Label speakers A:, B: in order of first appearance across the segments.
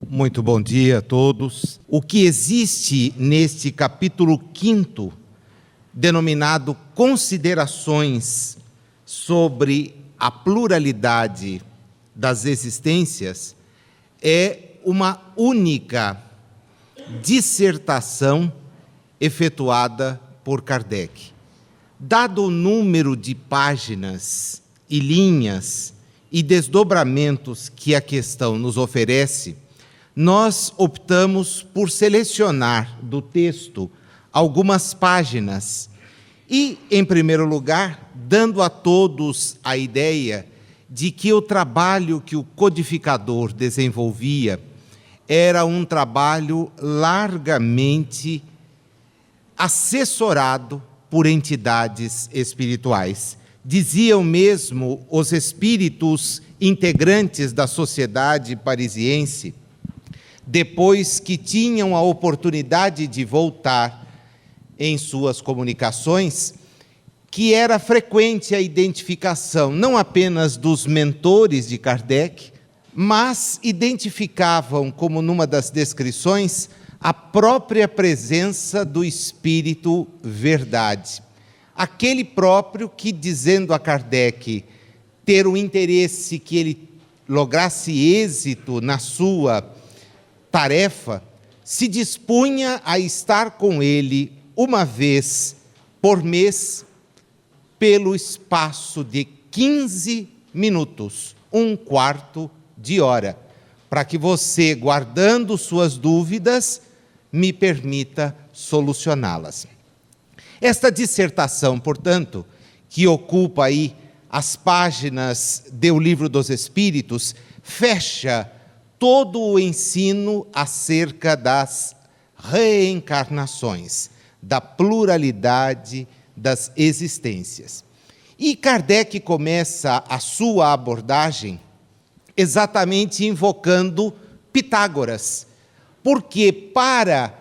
A: Muito bom dia a todos. O que existe neste capítulo 5º, denominado Considerações sobre a pluralidade das existências, é uma única dissertação efetuada por Kardec. Dado o número de páginas e linhas e desdobramentos que a questão nos oferece, nós optamos por selecionar do texto algumas páginas e, em primeiro lugar, dando a todos a ideia de que o trabalho que o codificador desenvolvia era um trabalho largamente assessorado por entidades espirituais. Diziam mesmo os espíritos integrantes da sociedade parisiense, depois que tinham a oportunidade de voltar em suas comunicações, que era frequente a identificação não apenas dos mentores de Kardec, mas identificavam, como numa das descrições, a própria presença do Espírito Verdade. Aquele próprio que, dizendo a Kardec ter o interesse que ele lograsse êxito na sua tarefa, se dispunha a estar com ele uma vez por mês, pelo espaço de 15 minutos, 1/4 de hora, para que você, guardando suas dúvidas, me permita solucioná-las. Esta dissertação, portanto, que ocupa aí as páginas do Livro dos Espíritos, fecha todo o ensino acerca das reencarnações, da pluralidade das existências. E Kardec começa a sua abordagem exatamente invocando Pitágoras, porque para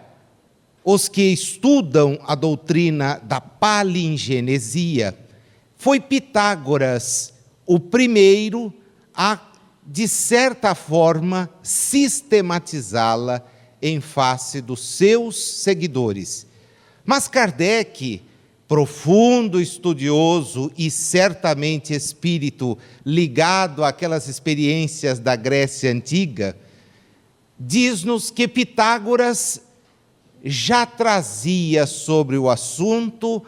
A: os que estudam a doutrina da palingenesia, foi Pitágoras o primeiro a, de certa forma, sistematizá-la em face dos seus seguidores. Mas Kardec, profundo estudioso e certamente espírito ligado àquelas experiências da Grécia Antiga, diz-nos que Pitágoras já trazia sobre o assunto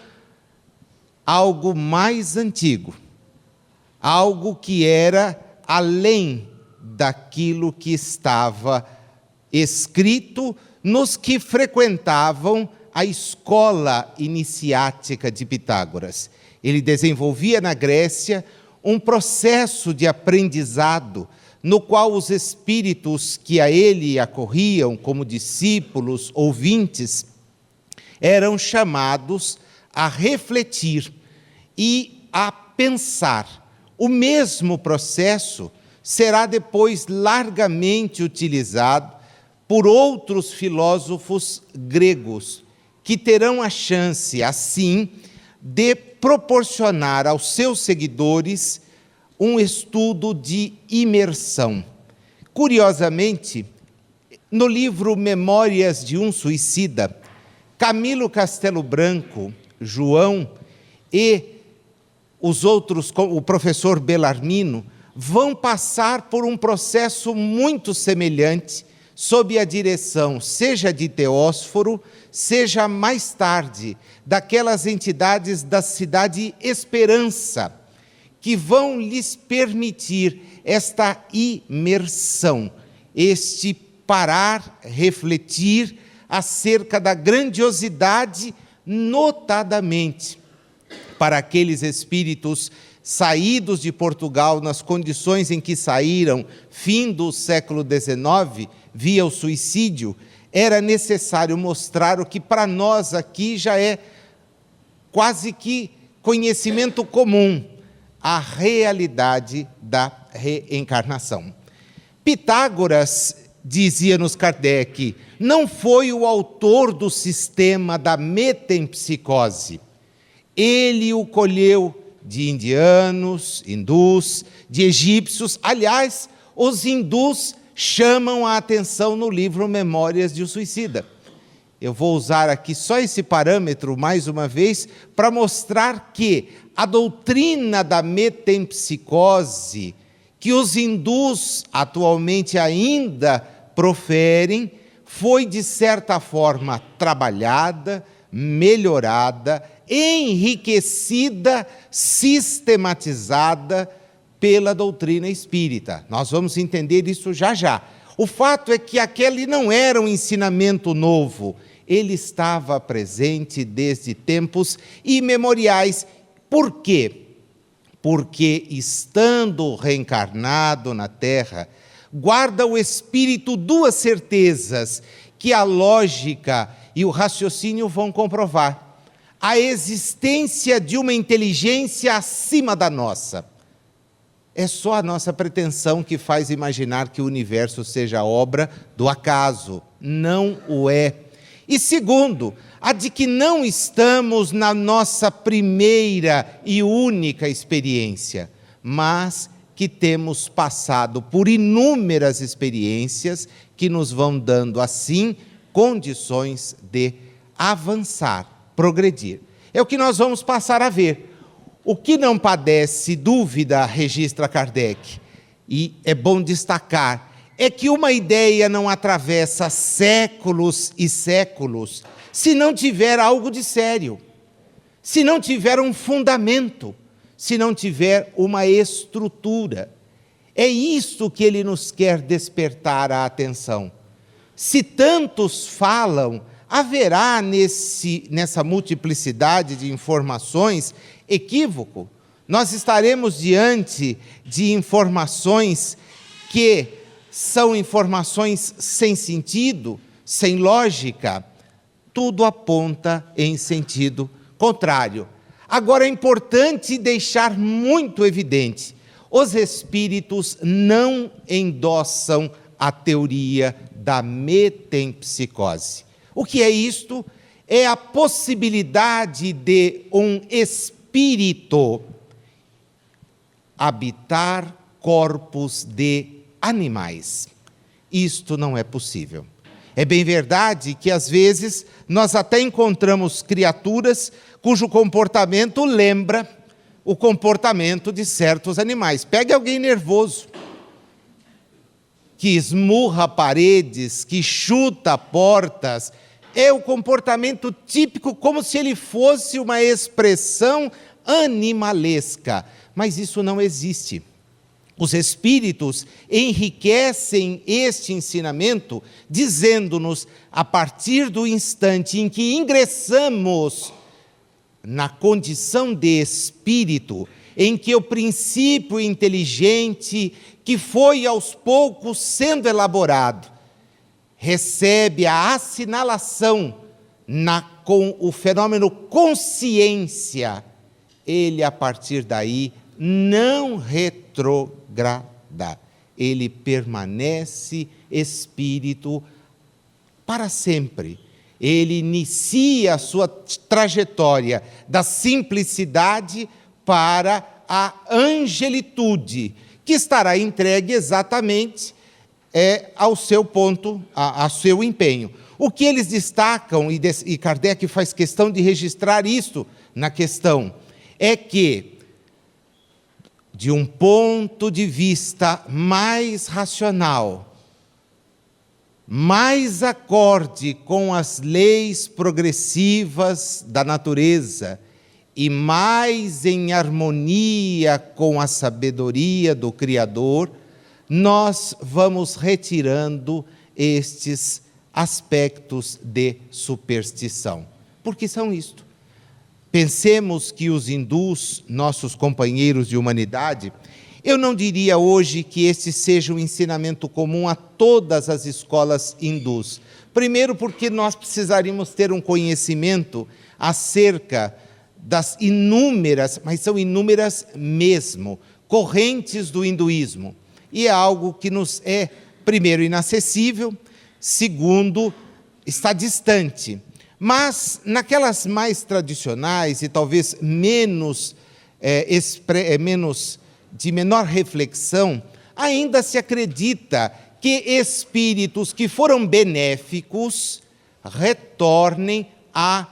A: algo mais antigo, algo que era além daquilo que estava escrito nos que frequentavam a escola iniciática de Pitágoras. Ele desenvolvia na Grécia um processo de aprendizado no qual os espíritos que a ele acorriam como discípulos, ouvintes, eram chamados a refletir e a pensar. O mesmo processo será depois largamente utilizado por outros filósofos gregos, que terão a chance, assim, de proporcionar aos seus seguidores um estudo de imersão. Curiosamente, no livro Memórias de um Suicida, Camilo Castelo Branco, João e os outros, o professor Bellarmino, vão passar por um processo muito semelhante, sob a direção, seja de Teósforo, seja mais tarde, daquelas entidades da Cidade Esperança, que vão lhes permitir esta imersão, este parar, refletir acerca da grandiosidade, notadamente para aqueles espíritos saídos de Portugal nas condições em que saíram, fim do século XIX, via o suicídio. Era necessário mostrar o que para nós aqui já é quase que conhecimento comum, a realidade da reencarnação. Pitágoras, dizia-nos Kardec, não foi o autor do sistema da metempsicose. Ele o colheu de indianos, hindus, de egípcios. Aliás, os hindus chamam a atenção no livro Memórias de um Suicida. Eu vou usar aqui só esse parâmetro, mais uma vez, para mostrar que a doutrina da metempsicose, que os hindus atualmente ainda proferem, foi, de certa forma, trabalhada, melhorada, enriquecida, sistematizada pela doutrina espírita. Nós vamos entender isso já já. O fato é que aquele não era um ensinamento novo, ele estava presente desde tempos imemoriais. Por quê? Porque, estando reencarnado na Terra, guarda o espírito duas certezas que a lógica e o raciocínio vão comprovar: a existência de uma inteligência acima da nossa. É só a nossa pretensão que faz imaginar que o universo seja obra do acaso. Não o é. E segundo, a de que não estamos na nossa primeira e única experiência, mas que temos passado por inúmeras experiências que nos vão dando, assim, condições de avançar, progredir. É o que nós vamos passar a ver. O que não padece dúvida, registra Kardec, e é bom destacar, é que uma ideia não atravessa séculos e séculos se não tiver algo de sério, se não tiver um fundamento, se não tiver uma estrutura. É isto que ele nos quer despertar a atenção. Se tantos falam, haverá nessa multiplicidade de informações equívoco. Nós estaremos diante de informações que são informações sem sentido, sem lógica. Tudo aponta em sentido contrário. Agora é importante deixar muito evidente: os espíritos não endossam a teoria da metempsicose. O que é isto? É a possibilidade de um espírito habitar corpos de animais. Isto não é possível. É bem verdade que, às vezes, nós até encontramos criaturas cujo comportamento lembra o comportamento de certos animais. Pegue alguém nervoso, que esmurra paredes, que chuta portas. É o comportamento típico, como se ele fosse uma expressão animalesca. Mas isso não existe. Os espíritos enriquecem este ensinamento, dizendo-nos, a partir do instante em que ingressamos na condição de espírito, em que o princípio inteligente, que foi aos poucos sendo elaborado, recebe a assinalação com o fenômeno consciência, ele, a partir daí, não retrograda, ele permanece espírito para sempre. Ele inicia a sua trajetória da simplicidade para a angelitude, que estará entregue exatamente ao seu ponto, ao seu empenho. O que eles destacam, e Kardec faz questão de registrar isso na questão, é que, de um ponto de vista mais racional, mais acorde com as leis progressivas da natureza e mais em harmonia com a sabedoria do Criador, nós vamos retirando estes aspectos de superstição. Porque são isto. Pensemos que os hindus, nossos companheiros de humanidade, eu não diria hoje que este seja um ensinamento comum a todas as escolas hindus. Primeiro, porque nós precisaríamos ter um conhecimento acerca das inúmeras, mas são inúmeras mesmo, correntes do hinduísmo. E é algo que nos é, primeiro, inacessível, segundo, está distante. Mas, naquelas mais tradicionais e talvez menos de menor reflexão, ainda se acredita que espíritos que foram benéficos retornem a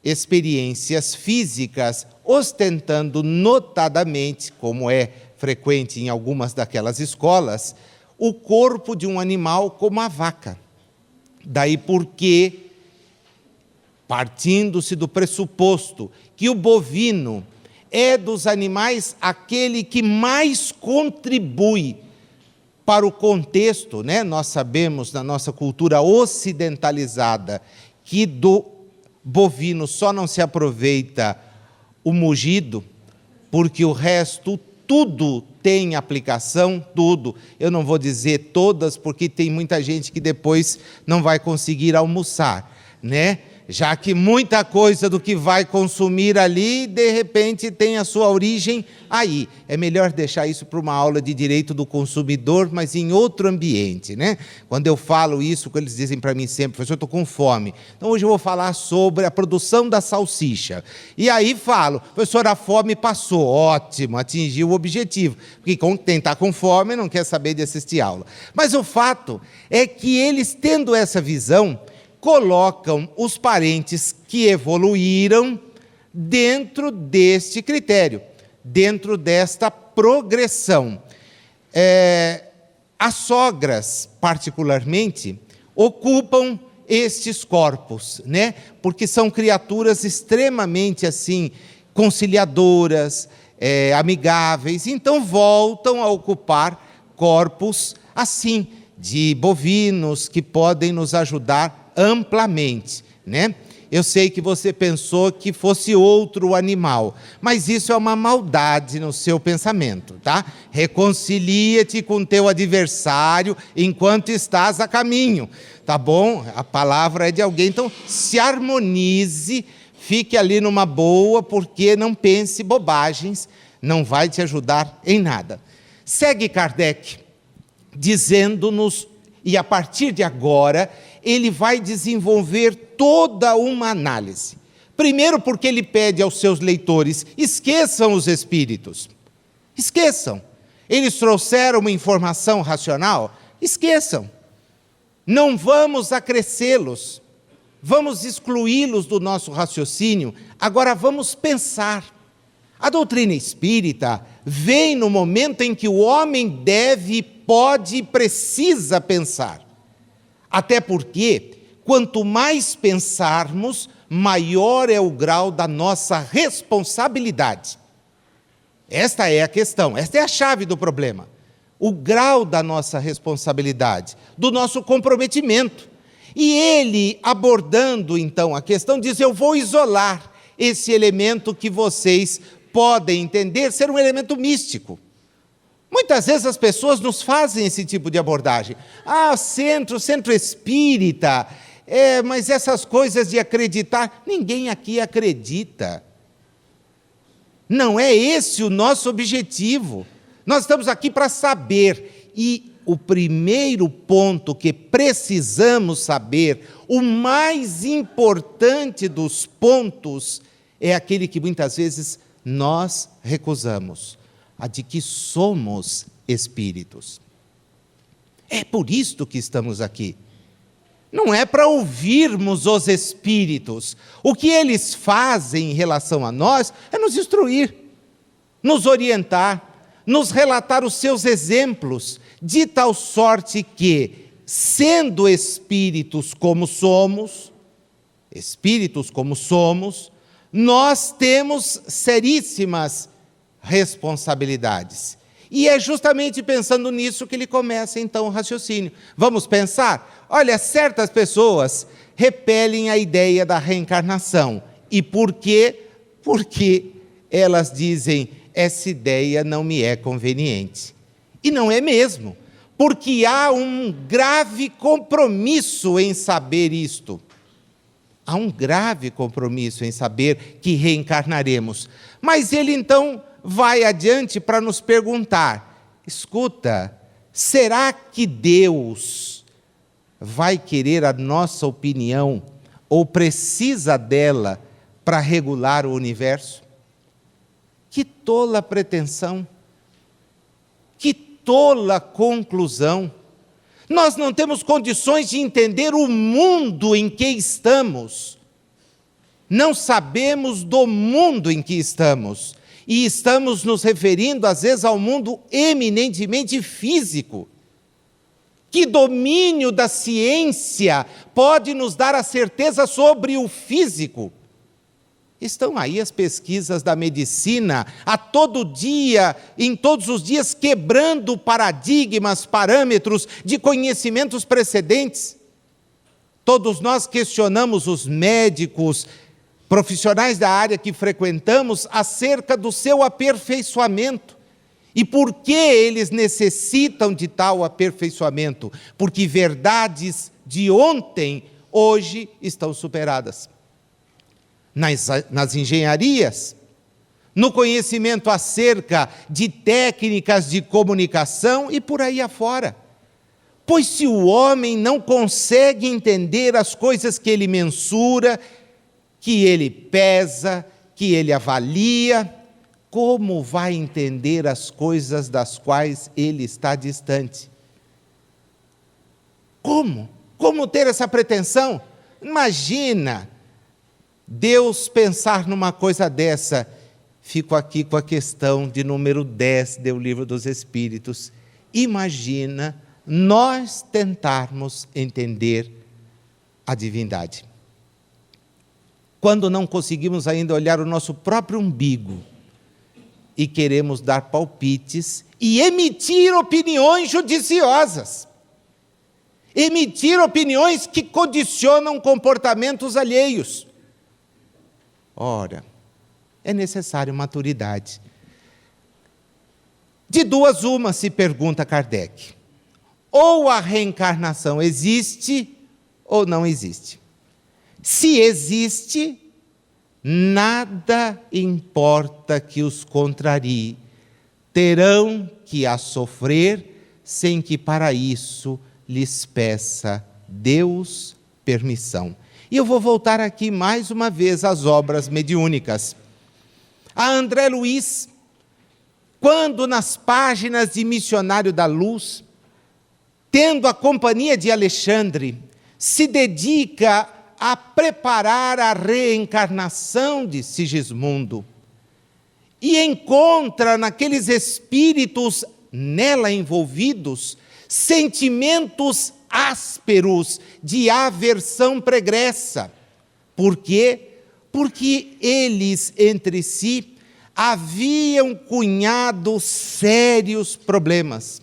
A: experiências físicas, ostentando notadamente, como é frequente em algumas daquelas escolas, o corpo de um animal como a vaca. Daí porque, partindo-se do pressuposto que o bovino é dos animais aquele que mais contribui para o contexto, né? Nós sabemos, na nossa cultura ocidentalizada, que do bovino só não se aproveita o mugido, porque o resto, tudo tem aplicação, tudo. Eu não vou dizer todas, porque tem muita gente que depois não vai conseguir almoçar, né? Já que muita coisa do que vai consumir ali, de repente, tem a sua origem aí. É melhor deixar isso para uma aula de direito do consumidor, mas em outro ambiente, né? Quando eu falo isso, eles dizem para mim sempre, professor, eu estou com fome. Então, hoje eu vou falar sobre a produção da salsicha. E aí falo, professor, a fome passou. Ótimo, atingiu o objetivo. Porque quem está com fome não quer saber de assistir aula. Mas o fato é que eles, tendo essa visão, colocam os parentes que evoluíram dentro deste critério, dentro desta progressão. As sogras, particularmente, ocupam estes corpos, né? Porque são criaturas extremamente assim, conciliadoras, amigáveis, então voltam a ocupar corpos assim, de bovinos que podem nos ajudar amplamente, né? Eu sei que você pensou que fosse outro animal, mas isso é uma maldade no seu pensamento, tá? Reconcilia-te com teu adversário enquanto estás a caminho, tá bom? A palavra é de alguém, então se harmonize, fique ali numa boa, porque não pense bobagens, não vai te ajudar em nada. Segue Kardec dizendo-nos, e a partir de agora, ele vai desenvolver toda uma análise. Primeiro porque ele pede aos seus leitores, esqueçam os espíritos. Esqueçam. Eles trouxeram uma informação racional? Esqueçam. Não vamos acrescê-los. Vamos excluí-los do nosso raciocínio. Agora vamos pensar. A doutrina espírita vem no momento em que o homem deve, pode e precisa pensar. Até porque, quanto mais pensarmos, maior é o grau da nossa responsabilidade. Esta é a questão, esta é a chave do problema. O grau da nossa responsabilidade, do nosso comprometimento. E ele, abordando então a questão, diz, eu vou isolar esse elemento que vocês podem entender ser um elemento místico. Muitas vezes as pessoas nos fazem esse tipo de abordagem. Centro espírita, mas essas coisas de acreditar, ninguém aqui acredita. Não é esse o nosso objetivo. Nós estamos aqui para saber. E o primeiro ponto que precisamos saber, o mais importante dos pontos, é aquele que muitas vezes nós recusamos. A de que somos espíritos. É por isto que estamos aqui. Não é para ouvirmos os espíritos. O que eles fazem em relação a nós é nos instruir, nos orientar, nos relatar os seus exemplos, de tal sorte que, sendo espíritos como somos, nós temos seríssimas responsabilidades. E é justamente pensando nisso que ele começa então o raciocínio. Vamos pensar? Olha, certas pessoas repelem a ideia da reencarnação. E por quê? Porque elas dizem, essa ideia não me é conveniente. E não é mesmo, porque há um grave compromisso em saber isto. Há um grave compromisso em saber que reencarnaremos. Mas ele então vai adiante para nos perguntar, escuta, será que Deus vai querer a nossa opinião ou precisa dela para regular o universo? Que tola pretensão, que tola conclusão. Nós não temos condições de entender o mundo em que estamos. Não sabemos do mundo em que estamos. E estamos nos referindo, às vezes, ao mundo eminentemente físico. Que domínio da ciência pode nos dar a certeza sobre o físico? Estão aí as pesquisas da medicina, a todo dia, em todos os dias, quebrando paradigmas, parâmetros de conhecimentos precedentes. Todos nós questionamos os médicos, profissionais da área que frequentamos, acerca do seu aperfeiçoamento. E por que eles necessitam de tal aperfeiçoamento? Porque verdades de ontem, hoje, estão superadas. Nas engenharias, no conhecimento acerca de técnicas de comunicação e por aí afora. Pois se o homem não consegue entender as coisas que ele mensura, que ele pesa, que ele avalia, como vai entender as coisas das quais ele está distante? Como? Como ter essa pretensão? Imagina Deus pensar numa coisa dessa. Fico aqui com a questão de número 10 do Livro dos Espíritos. Imagina nós tentarmos entender a divindade. Quando não conseguimos ainda olhar o nosso próprio umbigo e queremos dar palpites e emitir opiniões judiciosas. Emitir opiniões que condicionam comportamentos alheios. Ora, é necessário maturidade. De duas uma, se pergunta Kardec. Ou a reencarnação existe, ou não existe. Se existe, nada importa que os contrarie. Terão que a sofrer, sem que para isso lhes peça Deus permissão. E eu vou voltar aqui mais uma vez às obras mediúnicas. A André Luiz, quando nas páginas de Missionário da Luz, tendo a companhia de Alexandre, se dedica a preparar a reencarnação de Sigismundo, e encontra naqueles espíritos nela envolvidos sentimentos ásperos de aversão pregressa. Por quê? Porque eles entre si haviam cunhado sérios problemas.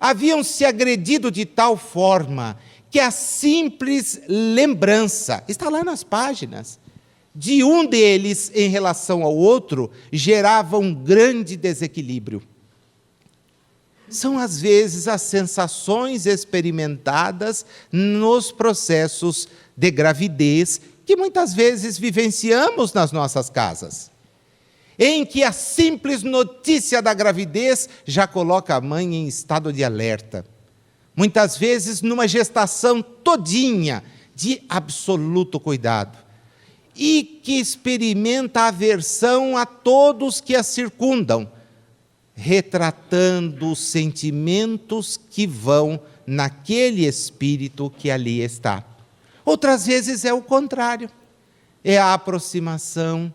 A: Haviam se agredido de tal forma que a simples lembrança, está lá nas páginas, de um deles em relação ao outro, gerava um grande desequilíbrio. São, às vezes, as sensações experimentadas nos processos de gravidez que muitas vezes vivenciamos nas nossas casas, em que a simples notícia da gravidez já coloca a mãe em estado de alerta. Muitas vezes numa gestação todinha de absoluto cuidado, e que experimenta aversão a todos que a circundam, retratando os sentimentos que vão naquele espírito que ali está. Outras vezes é o contrário, é a aproximação,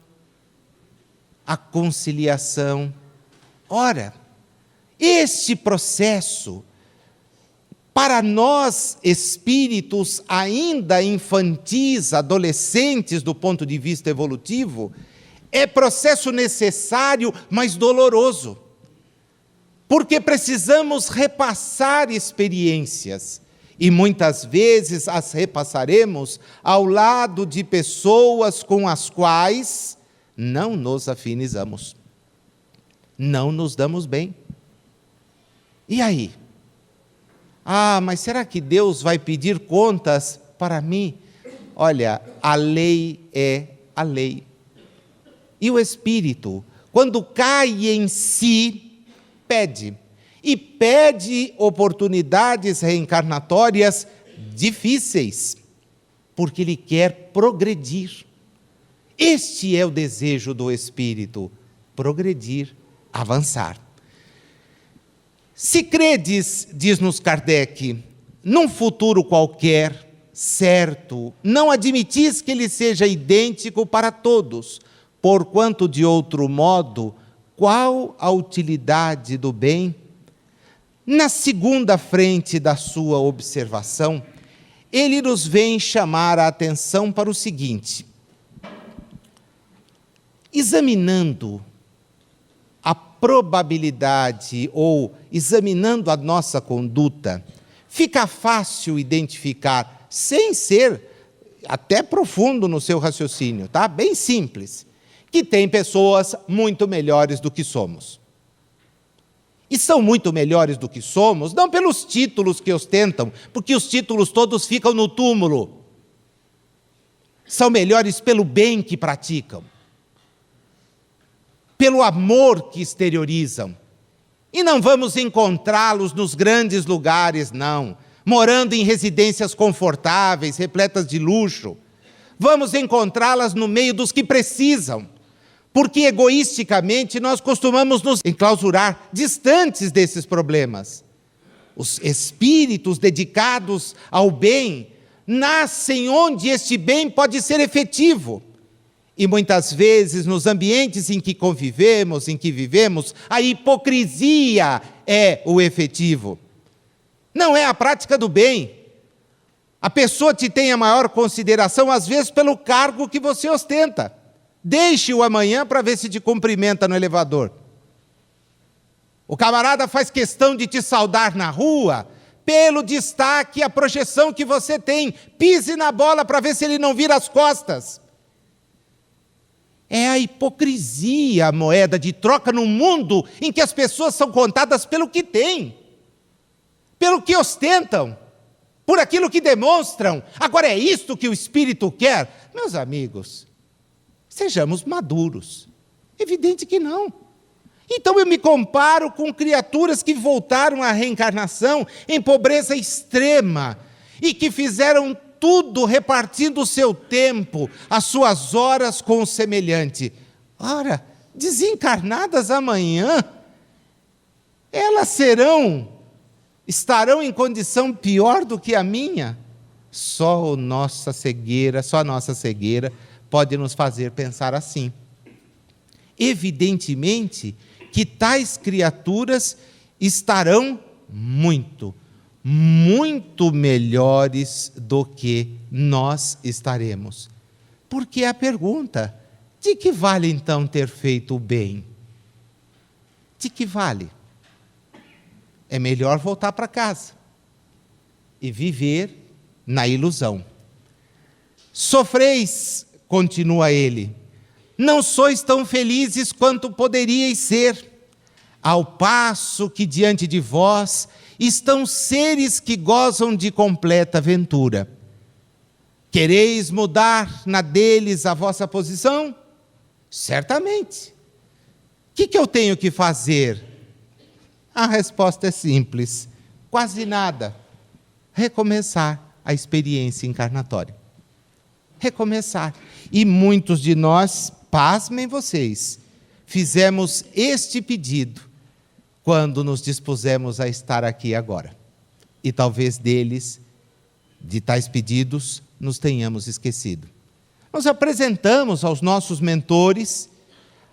A: a conciliação. Ora, este processo, para nós espíritos ainda infantis, adolescentes do ponto de vista evolutivo, é processo necessário, mas doloroso. Porque precisamos repassar experiências, e muitas vezes as repassaremos ao lado de pessoas com as quais não nos afinizamos, não nos damos bem. E aí? Mas será que Deus vai pedir contas para mim? Olha, a lei é a lei. E o espírito, quando cai em si, pede. E pede oportunidades reencarnatórias difíceis, porque ele quer progredir. Este é o desejo do espírito, progredir, avançar. Se credes, diz-nos Kardec, num futuro qualquer, certo, não admitis que ele seja idêntico para todos, porquanto de outro modo, qual a utilidade do bem? Na segunda frente da sua observação, ele nos vem chamar a atenção para o seguinte: examinando a probabilidade ou examinando a nossa conduta, fica fácil identificar, sem ser até profundo no seu raciocínio, tá? Bem simples, que tem pessoas muito melhores do que somos. E são muito melhores do que somos, não pelos títulos que ostentam, porque os títulos todos ficam no túmulo. São melhores pelo bem que praticam, pelo amor que exteriorizam. E não vamos encontrá-los nos grandes lugares, não, morando em residências confortáveis, repletas de luxo. Vamos encontrá-las no meio dos que precisam, porque egoisticamente nós costumamos nos enclausurar distantes desses problemas. Os espíritos dedicados ao bem nascem onde este bem pode ser efetivo. E muitas vezes, nos ambientes em que convivemos, em que vivemos, a hipocrisia é o efetivo. Não é a prática do bem. A pessoa te tem a maior consideração, às vezes, pelo cargo que você ostenta. Deixe-o amanhã para ver se te cumprimenta no elevador. O camarada faz questão de te saudar na rua pelo destaque e a projeção que você tem. Pise na bola para ver se ele não vira as costas. É a hipocrisia a moeda de troca num mundo em que as pessoas são contadas pelo que têm, pelo que ostentam, por aquilo que demonstram. Agora é isto que o Espírito quer? Meus amigos, sejamos maduros. Evidente que não. Então eu me comparo com criaturas que voltaram à reencarnação em pobreza extrema e que fizeram tudo repartindo o seu tempo, as suas horas com o semelhante. Ora, desencarnadas amanhã, elas estarão em condição pior do que a minha? Só a nossa cegueira pode nos fazer pensar assim. Evidentemente que tais criaturas estarão muito melhores do que nós estaremos. Porque a pergunta, de que vale então ter feito o bem? De que vale? É melhor voltar para casa e viver na ilusão. Sofreis, continua ele, não sois tão felizes quanto poderíeis ser, ao passo que diante de vós estão seres que gozam de completa ventura. Quereis mudar na deles a vossa posição? Certamente. O que eu tenho que fazer? A resposta é simples, quase nada. Recomeçar a experiência encarnatória. Recomeçar. E muitos de nós, pasmem vocês, fizemos este pedido quando nos dispusemos a estar aqui agora. E talvez de tais pedidos, nos tenhamos esquecido. Nós apresentamos aos nossos mentores,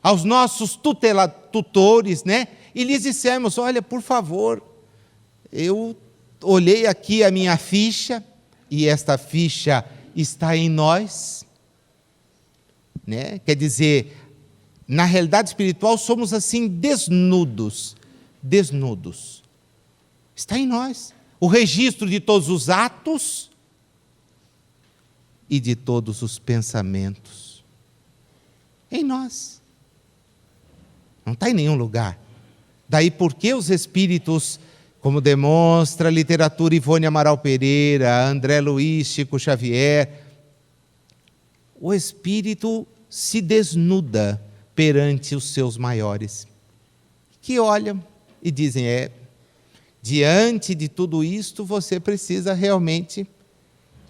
A: aos nossos tutores, né? E lhes dissemos, olha, por favor, eu olhei aqui a minha ficha, e esta ficha está em nós, né? Quer dizer, na realidade espiritual somos assim desnudos. Está em nós. O registro de todos os atos e de todos os pensamentos. Em nós. Não está em nenhum lugar. Daí porque os espíritos, como demonstra a literatura Ivone Amaral Pereira, André Luiz, Chico Xavier, o espírito se desnuda perante os seus maiores, que olham e dizem, diante de tudo isto, você precisa realmente...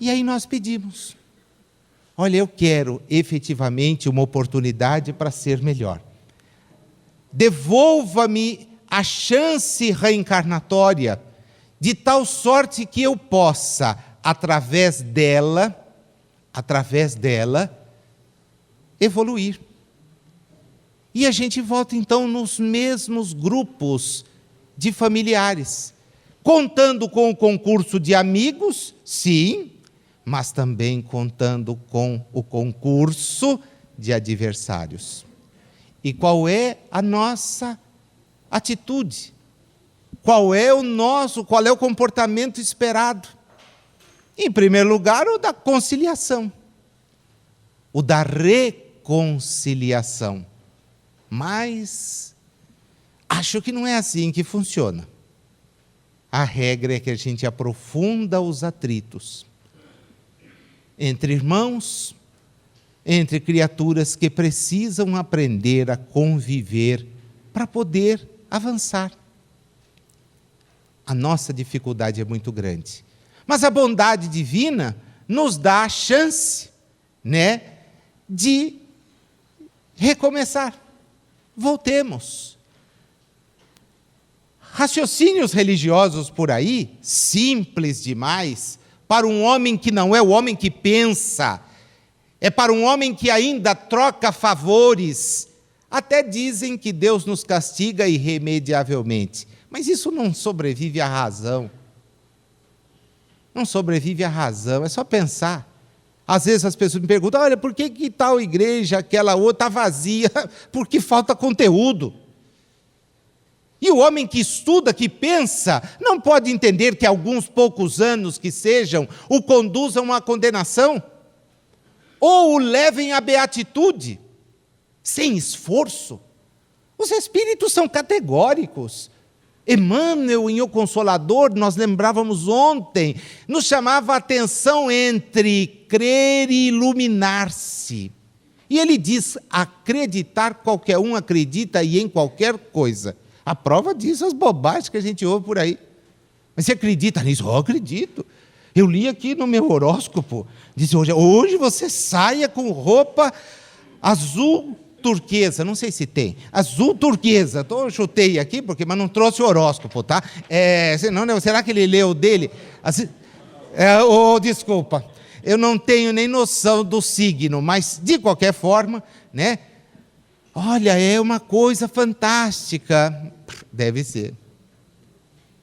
A: E aí nós pedimos, olha, eu quero efetivamente uma oportunidade para ser melhor. Devolva-me a chance reencarnatória de tal sorte que eu possa, através dela, evoluir. E a gente volta então nos mesmos grupos de familiares, contando com o concurso de amigos, sim, mas também contando com o concurso de adversários. E qual é a nossa atitude? Qual é o comportamento esperado? Em primeiro lugar, o da conciliação, o da reconciliação. Mas acho que não é assim que funciona. A regra é que a gente aprofunda os atritos entre irmãos, entre criaturas que precisam aprender a conviver para poder avançar. A nossa dificuldade é muito grande. Mas a bondade divina nos dá a chance, de recomeçar. Voltemos. Raciocínios religiosos por aí, simples demais, para um homem que não é o homem que pensa, é para um homem que ainda troca favores. Até dizem que Deus nos castiga irremediavelmente, mas isso não sobrevive à razão. Não sobrevive à razão, é só pensar. Às vezes as pessoas me perguntam, olha, por que tal igreja, aquela outra, está vazia? Porque falta conteúdo. E o homem que estuda, que pensa, não pode entender que alguns poucos anos que sejam, o conduzam à condenação, ou o levem à beatitude, sem esforço. Os espíritos são categóricos. Emmanuel, em O Consolador, nós lembrávamos ontem, nos chamava a atenção entre crer e iluminar-se. E ele diz, acreditar, qualquer um acredita e em qualquer coisa. A prova disso, as bobagens que a gente ouve por aí. Mas você acredita nisso? Eu acredito. Eu li aqui no meu horóscopo, diz hoje você saia com roupa azul turquesa, não sei se tem, azul turquesa, eu chutei aqui, mas não trouxe o horóscopo, tá? Será que ele leu dele? Desculpa, eu não tenho nem noção do signo, mas de qualquer forma, olha, é uma coisa fantástica, deve ser.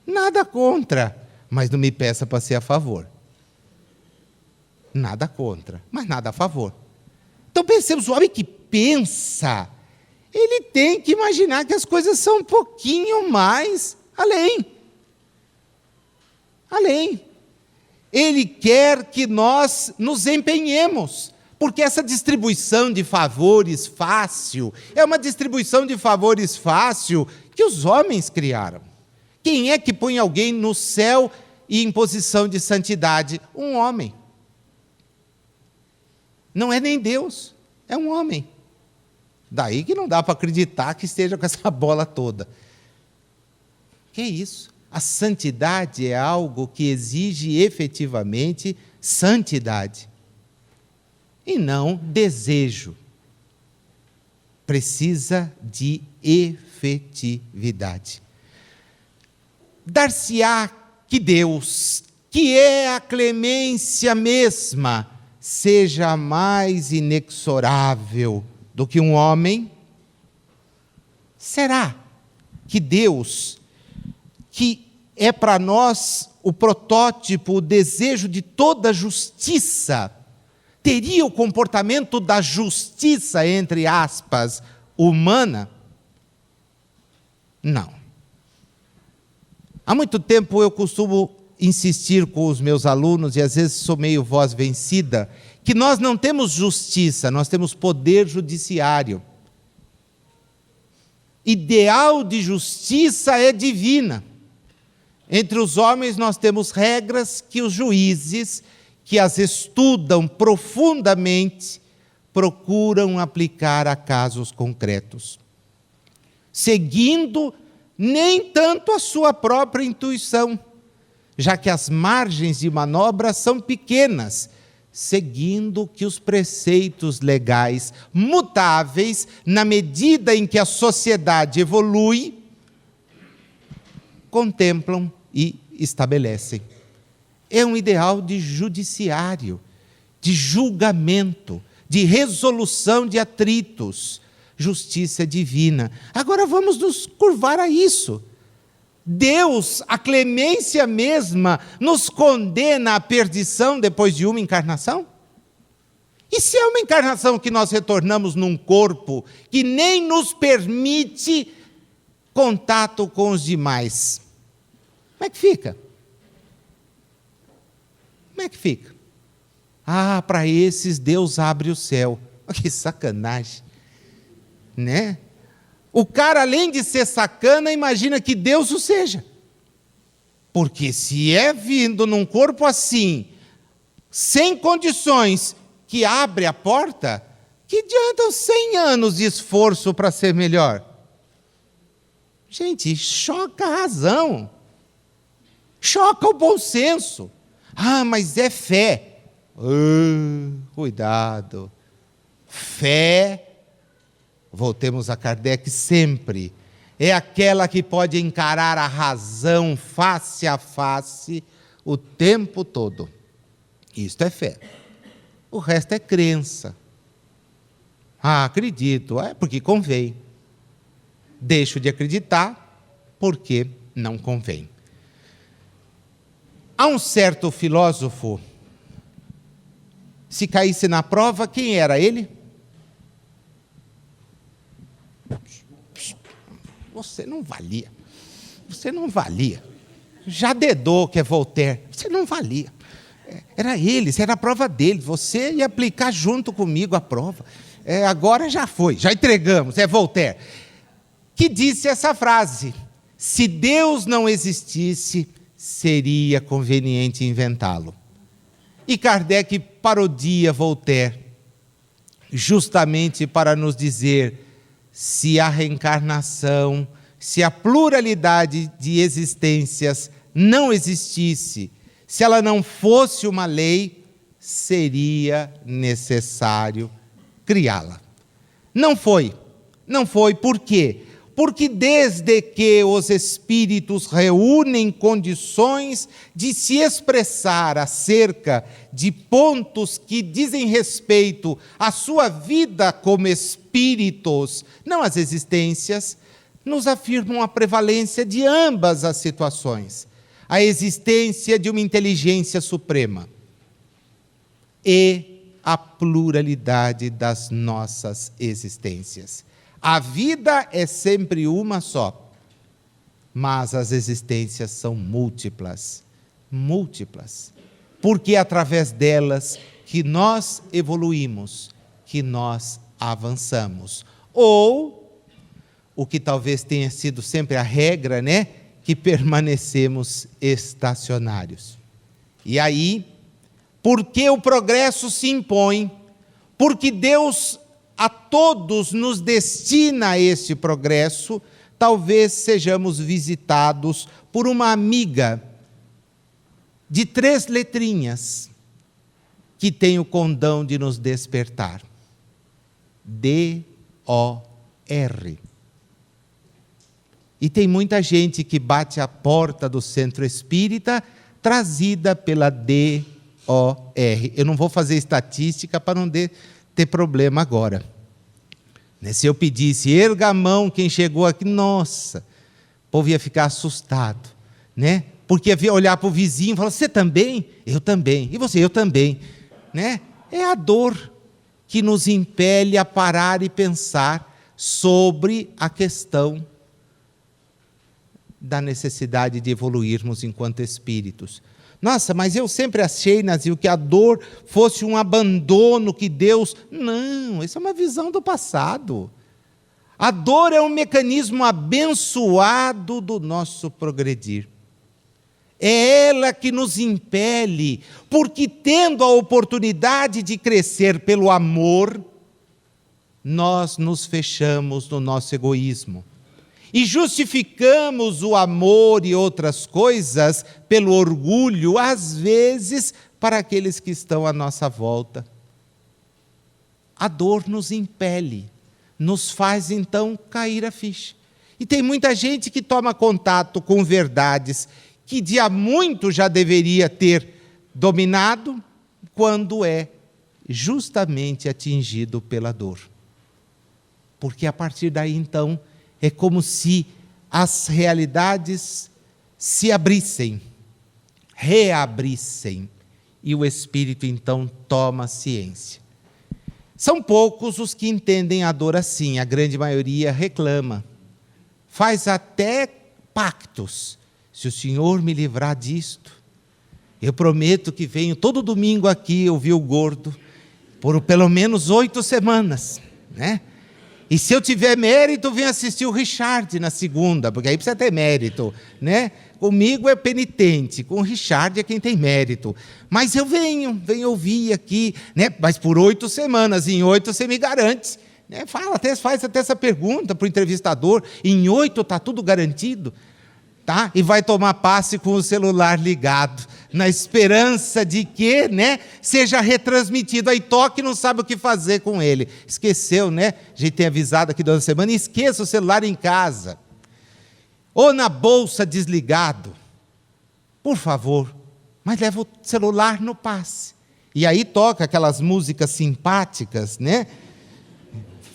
A: Nada contra, mas não me peça para ser a favor. Nada contra, mas nada a favor. Então pensemos, o homem que pensa, ele tem que imaginar que as coisas são um pouquinho mais além. Ele quer que nós nos empenhemos, porque essa distribuição de favores fácil, é uma distribuição de favores fácil que os homens criaram. Quem é que põe alguém no céu e em posição de santidade? Um homem. Não é nem Deus, é um homem. Daí que não dá para acreditar que esteja com essa bola toda. Que isso? A santidade é algo que exige efetivamente santidade. E não desejo. Precisa de efetividade. Dar-se-á que Deus, que é a clemência mesma, seja mais inexorável do que um homem? Será que Deus, que é para nós o protótipo, o desejo de toda justiça, teria o comportamento da justiça, entre aspas, humana? Não. Há muito tempo eu costumo insistir com os meus alunos, e às vezes sou meio voz vencida, que nós não temos justiça, nós temos poder judiciário. Ideal de justiça é divina. Entre os homens nós temos regras que os juízes, que as estudam profundamente, procuram aplicar a casos concretos, seguindo nem tanto a sua própria intuição, já que as margens de manobra são pequenas, seguindo que os preceitos legais mutáveis, na medida em que a sociedade evolui, contemplam e estabelecem. É um ideal de judiciário, de julgamento, de resolução de atritos, justiça divina. Agora vamos nos curvar a isso. Deus, a clemência mesma, nos condena à perdição depois de uma encarnação? E se é uma encarnação que nós retornamos num corpo que nem nos permite contato com os demais, como é que fica? Como é que fica? Ah, para esses Deus abre o céu. Que sacanagem, né? O cara, além de ser sacana, imagina que Deus o seja. Porque se é vindo num corpo assim, sem condições, que abre a porta, que adiantam 100 anos de esforço para ser melhor? Gente, choca a razão. Choca o bom senso. Ah, mas é fé. Cuidado. Fé, voltemos a Kardec sempre, é aquela que pode encarar a razão face a face o tempo todo. Isto é fé. O resto é crença. Ah, acredito, é porque convém. Deixo de acreditar porque não convém. Há um certo filósofo, se caísse na prova, quem era ele? Você não valia. Você não valia. Já dedou que é Voltaire. Você não valia. Era ele, era a prova dele. Você ia aplicar junto comigo a prova. Agora já foi, já entregamos, é Voltaire. Que disse essa frase: se Deus não existisse, seria conveniente inventá-lo. E Kardec parodia Voltaire, justamente para nos dizer: se a reencarnação, se a pluralidade de existências não existisse, se ela não fosse uma lei, seria necessário criá-la. Não foi. Não foi. Por quê? Porque desde que os espíritos reúnem condições de se expressar acerca de pontos que dizem respeito à sua vida como espíritos, não às existências, nos afirmam a prevalência de ambas as situações. A existência de uma inteligência suprema e a pluralidade das nossas existências. A vida é sempre uma só, mas as existências são múltiplas, múltiplas, porque é através delas que nós evoluímos, que nós avançamos. Ou, o que talvez tenha sido sempre a regra, né? Que permanecemos estacionários. E aí, porque o progresso se impõe, porque Deus a todos nos destina a esse progresso, talvez sejamos visitados por uma amiga de 3 letrinhas que tem o condão de nos despertar. D-O-R. E tem muita gente que bate a porta do centro espírita trazida pela D-O-R. Eu não vou fazer estatística para não ter problema agora. Se eu pedisse, erga a mão quem chegou aqui, nossa, o povo ia ficar assustado, né? Porque ia olhar para o vizinho e falar: você também? Eu também. E você? Eu também. Né? É a dor que nos impele a parar e pensar sobre a questão da necessidade de evoluirmos enquanto espíritos. Nossa, mas eu sempre achei, Nazil, que a dor fosse um abandono que Deus... Não, isso é uma visão do passado. A dor é um mecanismo abençoado do nosso progredir. É ela que nos impele, porque tendo a oportunidade de crescer pelo amor, nós nos fechamos no nosso egoísmo. E justificamos o amor e outras coisas pelo orgulho, às vezes, para aqueles que estão à nossa volta. A dor nos impele, nos faz então cair a ficha. E tem muita gente que toma contato com verdades que de há muito já deveria ter dominado, quando é justamente atingido pela dor. Porque a partir daí, então, é como se as realidades se abrissem, reabrissem, e o Espírito, então, toma ciência. São poucos os que entendem a dor assim, a grande maioria reclama. Faz até pactos. Se o Senhor me livrar disto, eu prometo que venho todo domingo aqui ouvir o Gordo, por pelo menos 8 semanas, né? E se eu tiver mérito, venho assistir o Richard na segunda, porque aí precisa ter mérito, né? Comigo é penitente, com o Richard é quem tem mérito. Mas eu venho ouvir aqui, né? Mas por 8 semanas, em 8 você me garante, né? Faz até essa pergunta para o entrevistador, em 8 está tudo garantido? Tá? E vai tomar passe com o celular ligado, na esperança de que, né, seja retransmitido. Aí toca e não sabe o que fazer com ele. Esqueceu, né? A gente tem avisado aqui durante a semana, esqueça o celular em casa. Ou na bolsa desligado. Por favor, mas leva o celular no passe. E aí toca aquelas músicas simpáticas, né?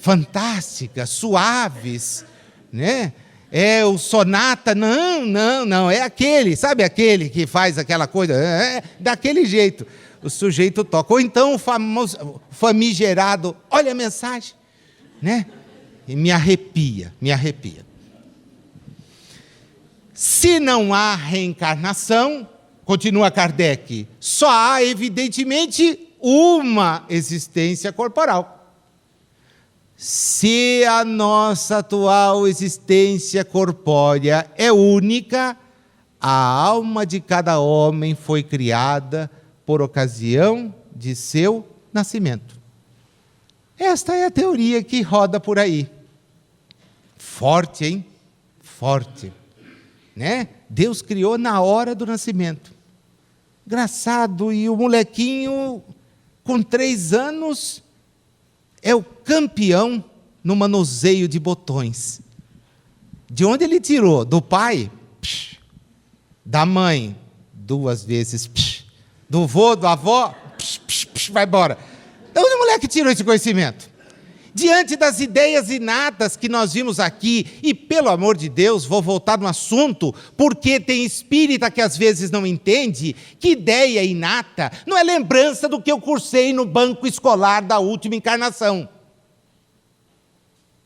A: Fantásticas, suaves, né? É o sonata, não, é aquele, sabe aquele que faz aquela coisa, daquele jeito, o sujeito toca. Ou então o famoso, famigerado, olha a mensagem, né? E me arrepia. Se não há reencarnação, continua Kardec, só há evidentemente uma existência corporal. Se a nossa atual existência corpórea é única, a alma de cada homem foi criada por ocasião de seu nascimento. Esta é a teoria que roda por aí. Forte, hein? Forte. Né? Deus criou na hora do nascimento. Engraçado, e o molequinho, com 3 anos... é o campeão no manuseio de botões. De onde ele tirou? Do pai? Psh. Da mãe? 2 vezes. Psh. Do vô, da avó? Psh, psh, psh, vai embora. De onde o moleque tirou esse conhecimento? Diante das ideias inatas que nós vimos aqui, e pelo amor de Deus, vou voltar no assunto, porque tem espírita que às vezes não entende, que ideia inata não é lembrança do que eu cursei no banco escolar da última encarnação.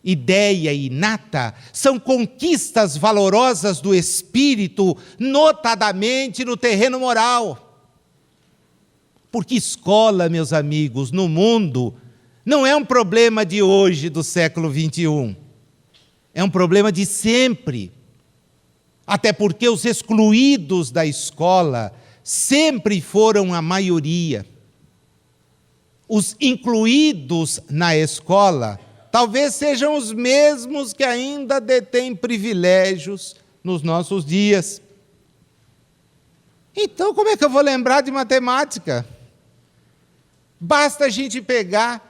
A: Ideia inata são conquistas valorosas do espírito, notadamente no terreno moral. Porque escola, meus amigos, no mundo, não é um problema de hoje, do século 21. É um problema de sempre. Até porque os excluídos da escola sempre foram a maioria. Os incluídos na escola talvez sejam os mesmos que ainda detêm privilégios nos nossos dias. Então, como é que eu vou lembrar de matemática? Basta a gente pegar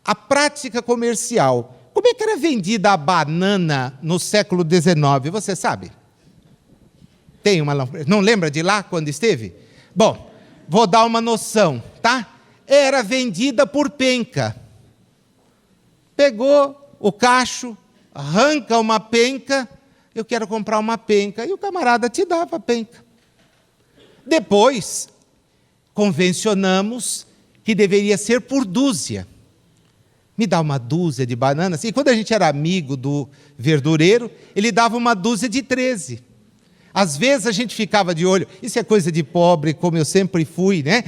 A: a prática comercial. Como é que era vendida a banana no século XIX? Você sabe? Tem uma... Não lembra de lá, quando esteve? Bom, vou dar uma noção, tá? Era vendida por penca. Pegou o cacho, arranca uma penca, eu quero comprar uma penca, e o camarada te dava a penca. Depois, convencionamos que deveria ser por dúzia. Me dá uma dúzia de bananas. E quando a gente era amigo do verdureiro, ele dava uma dúzia de 13. Às vezes a gente ficava de olho, isso é coisa de pobre, como eu sempre fui, né?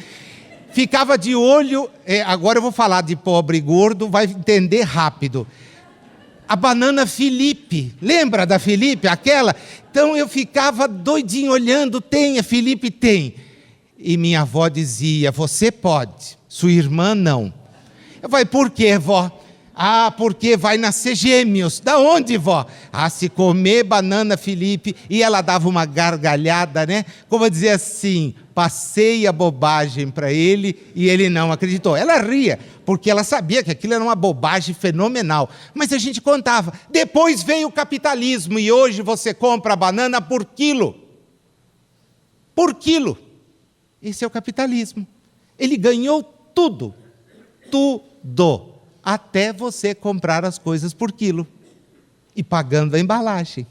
A: Ficava de olho, agora eu vou falar de pobre e gordo, vai entender rápido. A banana Felipe, lembra da Felipe, aquela? Então eu ficava doidinho olhando, tem, a Felipe tem. E minha avó dizia, você pode, sua irmã não. Eu falei, por quê, vó? Ah, porque vai nascer gêmeos. Da onde, vó? Ah, se comer banana Felipe. E ela dava uma gargalhada, né? Como dizer assim, passei a bobagem para ele e ele não acreditou. Ela ria, porque ela sabia que aquilo era uma bobagem fenomenal. Mas a gente contava. Depois veio o capitalismo e hoje você compra a banana por quilo. por quilo. Esse é o capitalismo. Ele ganhou tudo, tudo, até você comprar as coisas por quilo e pagando a embalagem.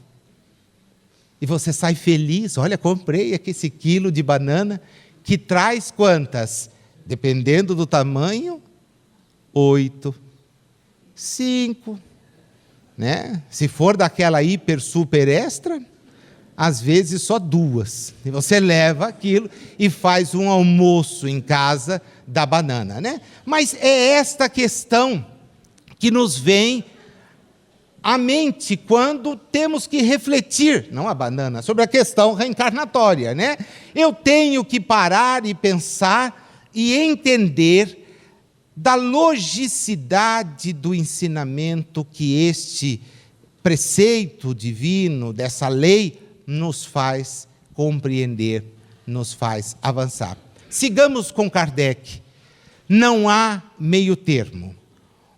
A: E você sai feliz, olha, comprei aqui esse quilo de banana, que traz quantas? Dependendo do tamanho, 8, 5, né? Se for daquela hiper, super extra, às vezes só 2. E você leva aquilo e faz um almoço em casa da banana, né? Mas é esta questão que nos vem à mente quando temos que refletir, não a banana, sobre a questão reencarnatória, né? Eu tenho que parar e pensar e entender da logicidade do ensinamento que este preceito divino, dessa lei, nos faz compreender, nos faz avançar. Sigamos com Kardec. Não há meio termo.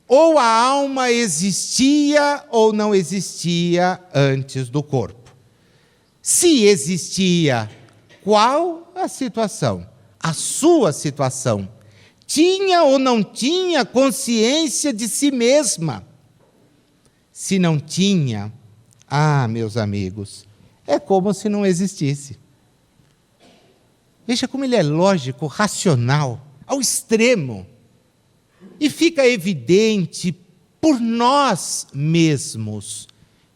A: Ou a alma existia ou não existia antes do corpo. Se existia, qual a situação? A sua situação. Tinha ou não tinha consciência de si mesma? Se não tinha, meus amigos, é como se não existisse. Veja como ele é lógico, racional, ao extremo. E fica evidente por nós mesmos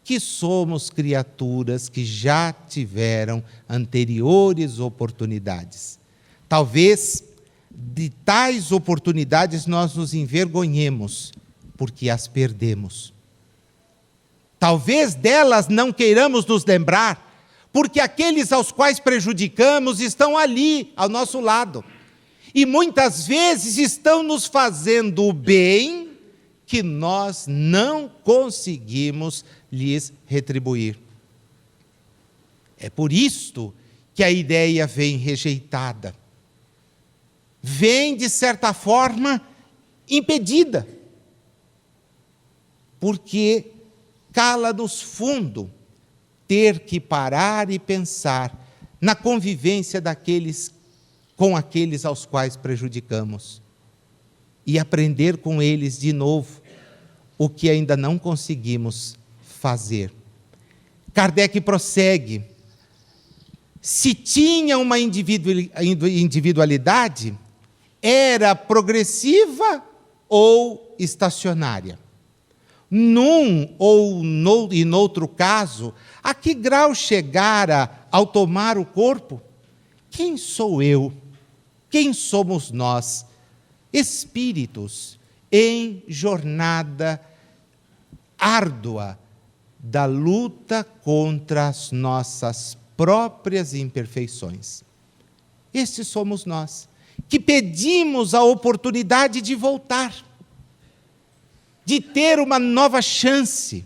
A: que somos criaturas que já tiveram anteriores oportunidades. Talvez de tais oportunidades nós nos envergonhemos, porque as perdemos. Talvez delas não queiramos nos lembrar, porque aqueles aos quais prejudicamos estão ali, ao nosso lado. E muitas vezes estão nos fazendo o bem que nós não conseguimos lhes retribuir. É por isto que a ideia vem rejeitada. Vem, de certa forma, impedida. Porque cala-nos fundo ter que parar e pensar na convivência com aqueles aos quais prejudicamos e aprender com eles de novo o que ainda não conseguimos fazer. Kardec prossegue. Se tinha uma individualidade, era progressiva ou estacionária? Num ou em outro caso, a que grau chegara ao tomar o corpo? Quem sou eu? Quem somos nós? Espíritos em jornada árdua da luta contra as nossas próprias imperfeições. Estes somos nós, que pedimos a oportunidade de voltar, de ter uma nova chance,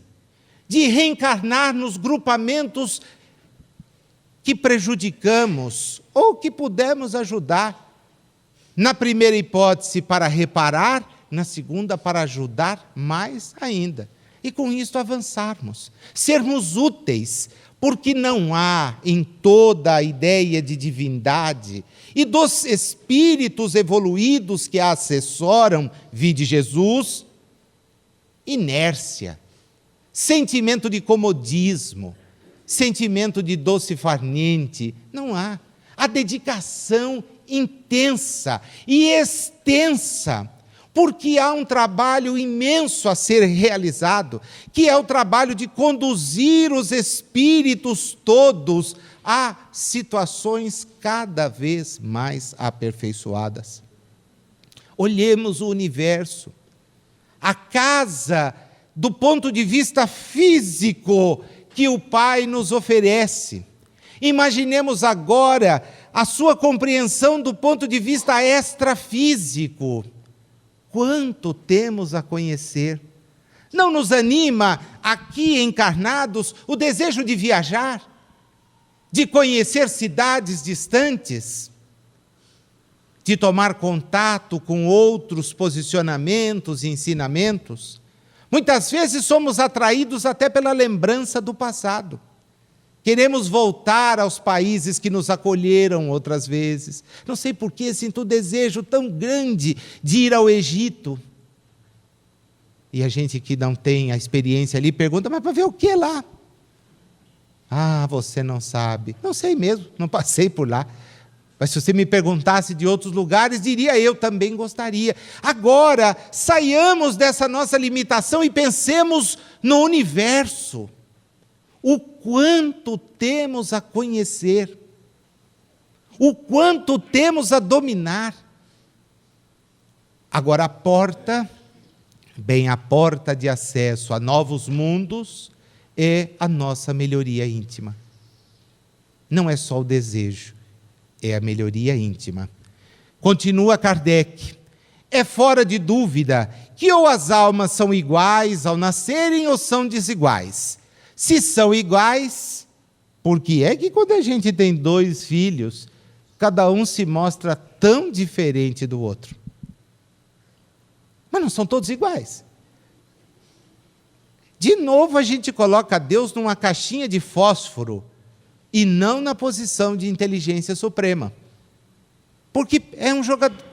A: de reencarnar nos grupamentos que prejudicamos ou que pudemos ajudar. Na primeira hipótese, para reparar, na segunda, para ajudar mais ainda. E com isso avançarmos, sermos úteis, porque não há em toda a ideia de divindade e dos espíritos evoluídos que a assessoram, vide Jesus, inércia, sentimento de comodismo, sentimento de doce-farniente, não há. A dedicação intensa e extensa, porque há um trabalho imenso a ser realizado, que é o trabalho de conduzir os espíritos todos a situações cada vez mais aperfeiçoadas. Olhemos o universo, a casa do ponto de vista físico que o Pai nos oferece. Imaginemos agora a sua compreensão do ponto de vista extrafísico. Quanto temos a conhecer? Não nos anima, aqui encarnados, o desejo de viajar, de conhecer cidades distantes, de tomar contato com outros posicionamentos e ensinamentos? Muitas vezes somos atraídos até pela lembrança do passado. Queremos voltar aos países que nos acolheram outras vezes. Não sei por que sinto um desejo tão grande de ir ao Egito. E a gente que não tem a experiência ali pergunta, mas para ver o que lá? Ah, você não sabe. Não sei mesmo, não passei por lá. Mas se você me perguntasse de outros lugares, diria eu também gostaria. Agora, saiamos dessa nossa limitação e pensemos no universo. O quanto temos a conhecer. O quanto temos a dominar. Agora a porta, bem a porta de acesso a novos mundos, é a nossa melhoria íntima. Não é só o desejo, é a melhoria íntima. Continua Kardec. É fora de dúvida que ou as almas são iguais ao nascerem ou são desiguais. Se são iguais, por que é que quando a gente tem 2 filhos, cada um se mostra tão diferente do outro? Mas não são todos iguais. De novo a gente coloca Deus numa caixinha de fósforo e não na posição de inteligência suprema. Porque é um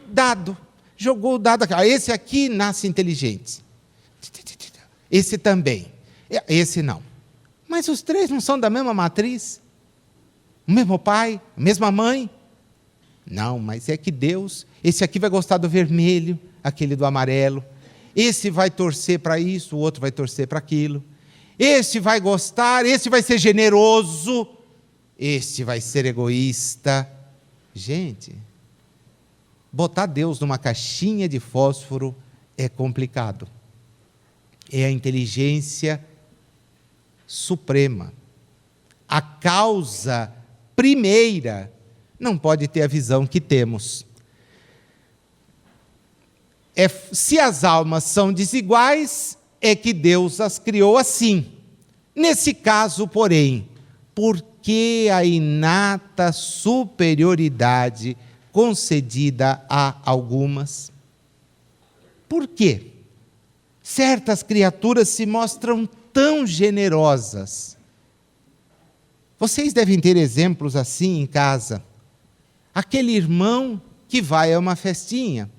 A: dado. Jogou o dado aqui. Esse aqui nasce inteligente. Esse também. Esse não. Mas os 3 não são da mesma matriz? O mesmo pai? A mesma mãe? Não, mas é que Deus... Esse aqui vai gostar do vermelho, aquele do amarelo. Esse vai torcer para isso, o outro vai torcer para aquilo. Esse vai gostar, esse vai ser generoso, esse vai ser egoísta. Gente, botar Deus numa caixinha de fósforo é complicado. É a inteligência suprema. A causa primeira não pode ter a visão que temos. Se as almas são desiguais, é que Deus as criou assim. Nesse caso, porém, por que a inata superioridade concedida a algumas? Por quê? Certas criaturas se mostram tão generosas. Vocês devem ter exemplos assim em casa. Aquele irmão que vai a uma festinha,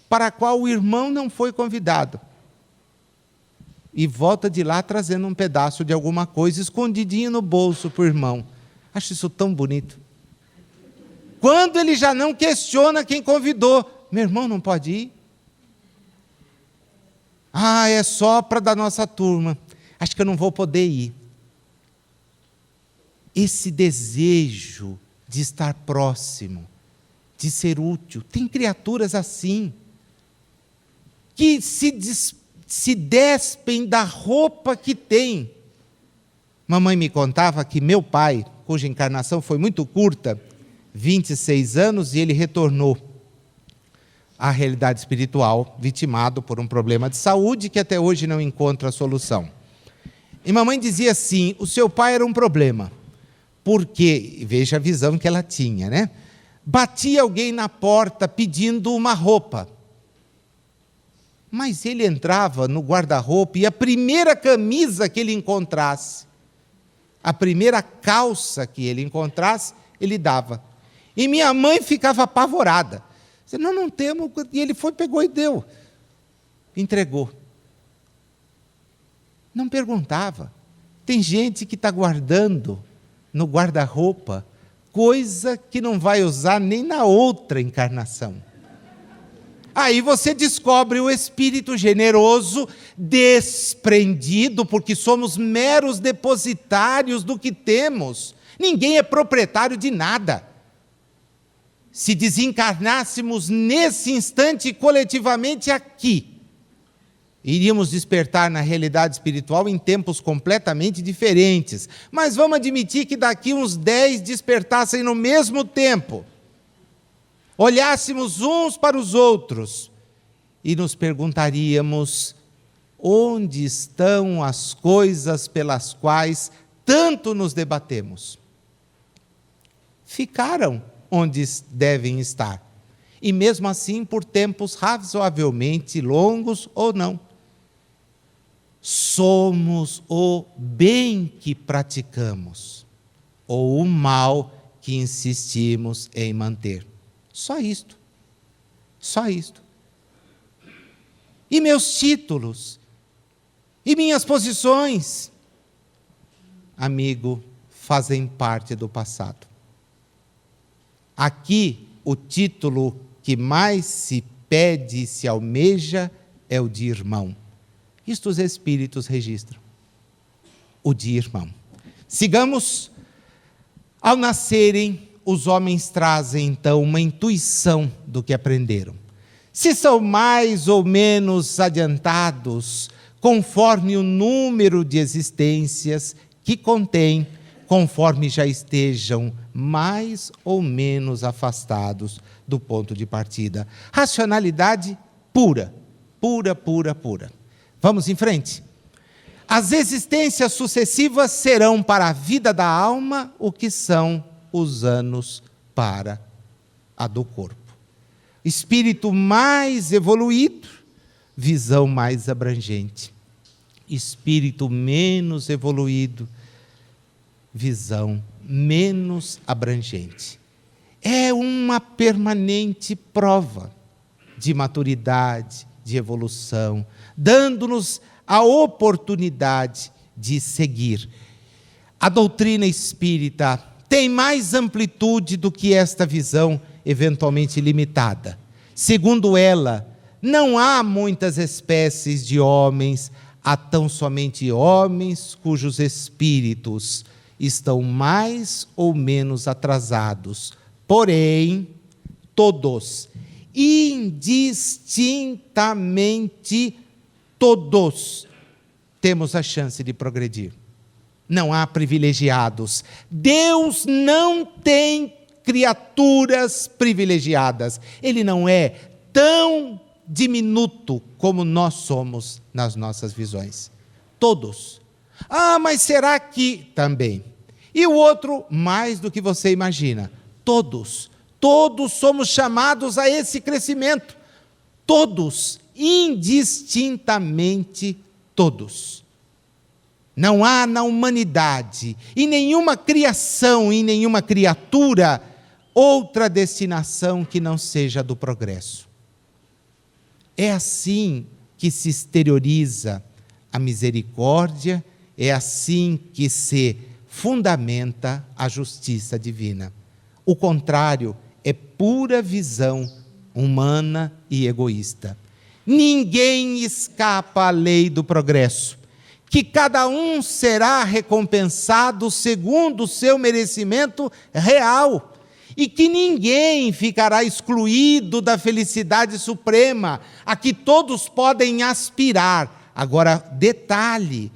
A: para a qual o irmão não foi convidado. E volta de lá trazendo um pedaço de alguma coisa, escondidinho no bolso para o irmão. Acho isso tão bonito. Quando ele já não questiona quem convidou. Meu irmão não pode ir? Ah, é só para da nossa turma. Acho que eu não vou poder ir. Esse desejo de estar próximo, de ser útil. Tem criaturas assim, que se despem da roupa que tem. Mamãe me contava que meu pai, cuja encarnação foi muito curta, 26 anos, e ele retornou à realidade espiritual, vitimado por um problema de saúde que até hoje não encontra solução. E mamãe dizia assim, o seu pai era um problema, porque, veja a visão que ela tinha, né? Batia alguém na porta pedindo uma roupa. Mas ele entrava no guarda-roupa e a primeira camisa que ele encontrasse, a primeira calça que ele encontrasse, ele dava. E minha mãe ficava apavorada. Disse, não temos. E ele foi, pegou e deu. Entregou. Não perguntava. Tem gente que está guardando no guarda-roupa coisa que não vai usar nem na outra encarnação. Aí você descobre o espírito generoso, desprendido, porque somos meros depositários do que temos. Ninguém é proprietário de nada. Se desencarnássemos nesse instante coletivamente aqui, iríamos despertar na realidade espiritual em tempos completamente diferentes. Mas vamos admitir que daqui uns 10 despertassem no mesmo tempo. Olhássemos uns para os outros e nos perguntaríamos onde estão as coisas pelas quais tanto nos debatemos. Ficaram onde devem estar, e mesmo assim por tempos razoavelmente longos ou não. Somos o bem que praticamos. ou o mal que insistimos em manter. Só isto. Só isto. E meus títulos? E minhas posições? Amigo, fazem parte do passado. Aqui, o título que mais se pede e se almeja é o de irmão. Isto os Espíritos registram. O de irmão. Sigamos. Ao nascerem, os homens trazem, então, uma intuição do que aprenderam. Se são mais ou menos adiantados, conforme o número de existências que contém, conforme já estejam mais ou menos afastados do ponto de partida. Racionalidade pura, pura, pura, pura. Vamos em frente. As existências sucessivas serão para a vida da alma o que são os anos para a do corpo. Espírito mais evoluído, visão mais abrangente. Espírito menos evoluído, visão menos abrangente. É uma permanente prova de maturidade, de evolução, dando-nos a oportunidade de seguir. A doutrina espírita tem mais amplitude do que esta visão eventualmente limitada. Segundo ela, não há muitas espécies de homens, há tão somente homens cujos espíritos estão mais ou menos atrasados. Porém, todos, indistintamente todos, temos a chance de progredir. Não há privilegiados. Deus não tem criaturas privilegiadas. Ele não é tão diminuto como nós somos nas nossas visões. Todos. Ah, mas será que também? E o outro, mais do que você imagina. Todos. Todos somos chamados a esse crescimento. Todos, indistintamente todos. Não há na humanidade, em nenhuma criação, em nenhuma criatura, outra destinação que não seja do progresso. É assim que se exterioriza a misericórdia, é assim que se fundamenta a justiça divina. O contrário é pura visão humana e egoísta. Ninguém escapa à lei do progresso, que cada um será recompensado segundo o seu merecimento real, e que ninguém ficará excluído da felicidade suprema, a que todos podem aspirar. Agora, detalhe,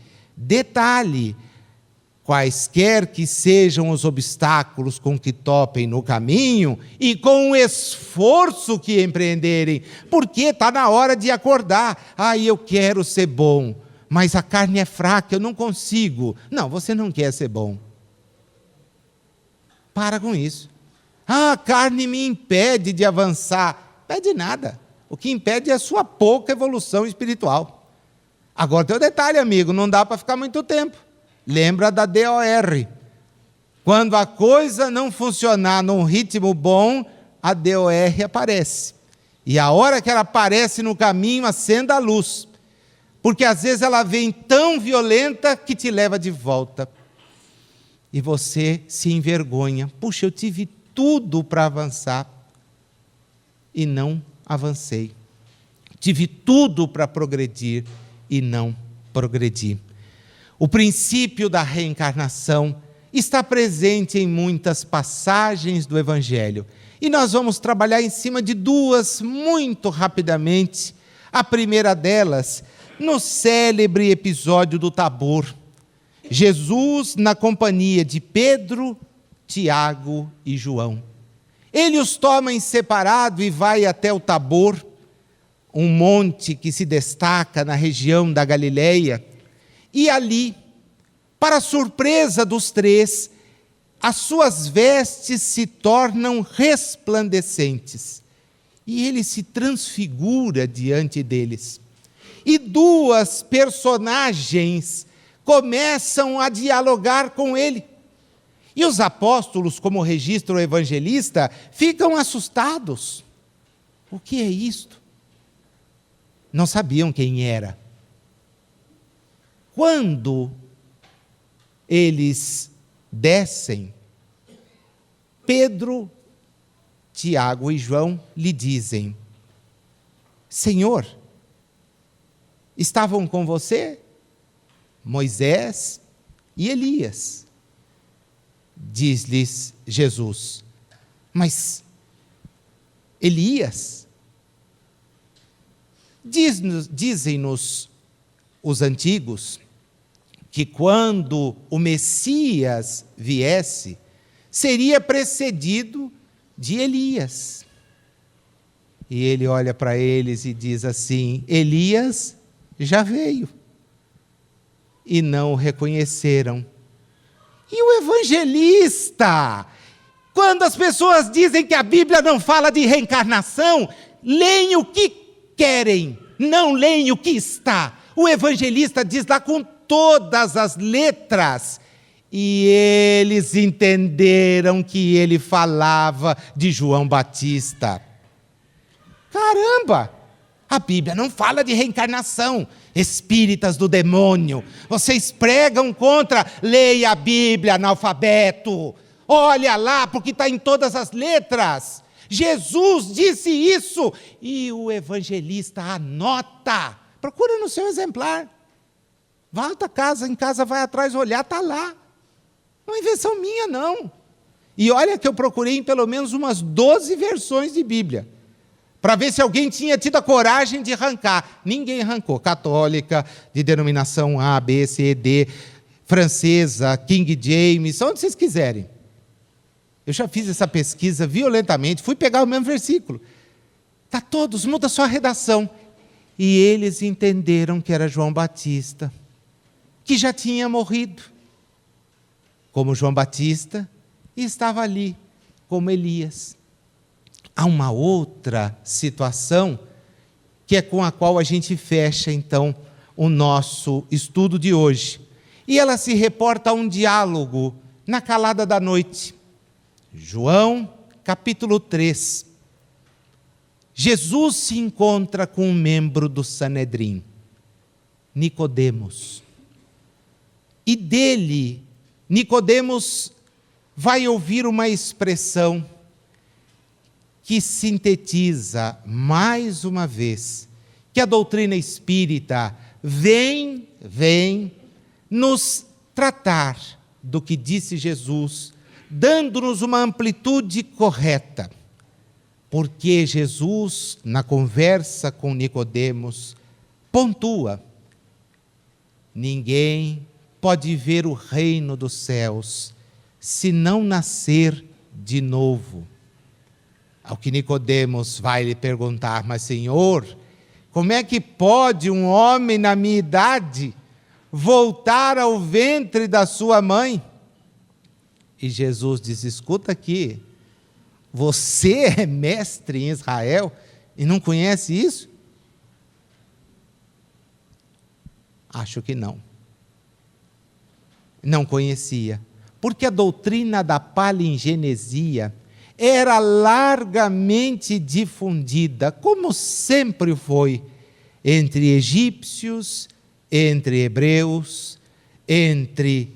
A: quaisquer que sejam os obstáculos com que topem no caminho e com o esforço que empreenderem, porque está na hora de acordar. Eu quero ser bom, mas a carne é fraca, eu não consigo. Não, você não quer ser bom. Para com isso. A carne me impede de avançar. Impede nada. O que impede é a sua pouca evolução espiritual. Agora tem um detalhe, amigo, não dá para ficar muito tempo. Lembra da DOR. Quando a coisa não funcionar num ritmo bom, a DOR aparece. E a hora que ela aparece no caminho, acenda a luz. Porque às vezes ela vem tão violenta que te leva de volta. E você se envergonha. Puxa, eu tive tudo para avançar e não avancei. Tive tudo para progredir e não progredi. O princípio da reencarnação está presente em muitas passagens do Evangelho. E nós vamos trabalhar em cima de duas muito rapidamente. A primeira delas, no célebre episódio do Tabor. Jesus na companhia de Pedro, Tiago e João. Ele os toma em separado e vai até o Tabor, um monte que se destaca na região da Galileia. E ali, para surpresa dos três, as suas vestes se tornam resplandecentes. E ele se transfigura diante deles. E duas personagens começam a dialogar com ele. E os apóstolos, como registra o evangelista, ficam assustados. O que é isto? Não sabiam quem era. Quando eles descem, Pedro, Tiago e João lhe dizem: Senhor, estavam com você Moisés e Elias. Diz-lhes Jesus: mas Elias? Dizem-nos os antigos que quando o Messias viesse, seria precedido de Elias. E ele olha para eles e diz assim: Elias já veio. E não o reconheceram. E o evangelista, quando as pessoas dizem que a Bíblia não fala de reencarnação, leem o que querem, não leem o que está. O evangelista diz lá com todas as letras. E eles entenderam que ele falava de João Batista. Caramba! A Bíblia não fala de reencarnação. Espíritas do demônio, vocês pregam contra, leia a Bíblia, analfabeto. Olha lá, porque está em todas as letras. Jesus disse isso. E o evangelista anota. Procura no seu exemplar. Volta em casa vai atrás olhar, está lá. Não é invenção minha, não. E olha que eu procurei em pelo menos umas 12 versões de Bíblia, para ver se alguém tinha tido a coragem de arrancar. Ninguém arrancou. Católica, de denominação A, B, C, D, francesa, King James, onde vocês quiserem. Eu já fiz essa pesquisa violentamente, fui pegar o mesmo versículo. Está todos, muda só a redação. E eles entenderam que era João Batista, que já tinha morrido como João Batista, e estava ali como Elias. Há uma outra situação, que é com a qual a gente fecha, então, o nosso estudo de hoje. E ela se reporta a um diálogo na calada da noite. João, capítulo 3. Jesus se encontra com um membro do Sanedrim, Nicodemos. E dele, Nicodemos vai ouvir uma expressão que sintetiza, mais uma vez, que a doutrina espírita vem nos tratar do que disse Jesus, dando-nos uma amplitude correta. Porque Jesus, na conversa com Nicodemos, pontua: ninguém pode ver o reino dos céus se não nascer de novo. Ao que Nicodemos vai lhe perguntar: mas Senhor, como é que pode um homem na minha idade voltar ao ventre da sua mãe? E Jesus diz: escuta aqui, você é mestre em Israel e não conhece isso? Acho que não. Não conhecia, porque a doutrina da palingenesia era largamente difundida, como sempre foi, entre egípcios, entre hebreus, entre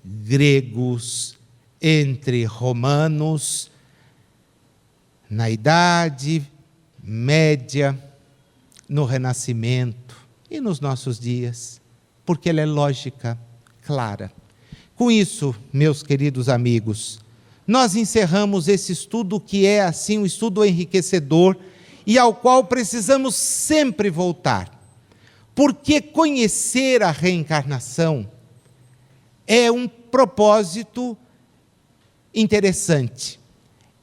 A: gregos, entre romanos, na Idade Média, no Renascimento e nos nossos dias, porque ela é lógica, clara. Com isso, meus queridos amigos, nós encerramos esse estudo que é, assim, um estudo enriquecedor e ao qual precisamos sempre voltar. Porque conhecer a reencarnação é um propósito interessante.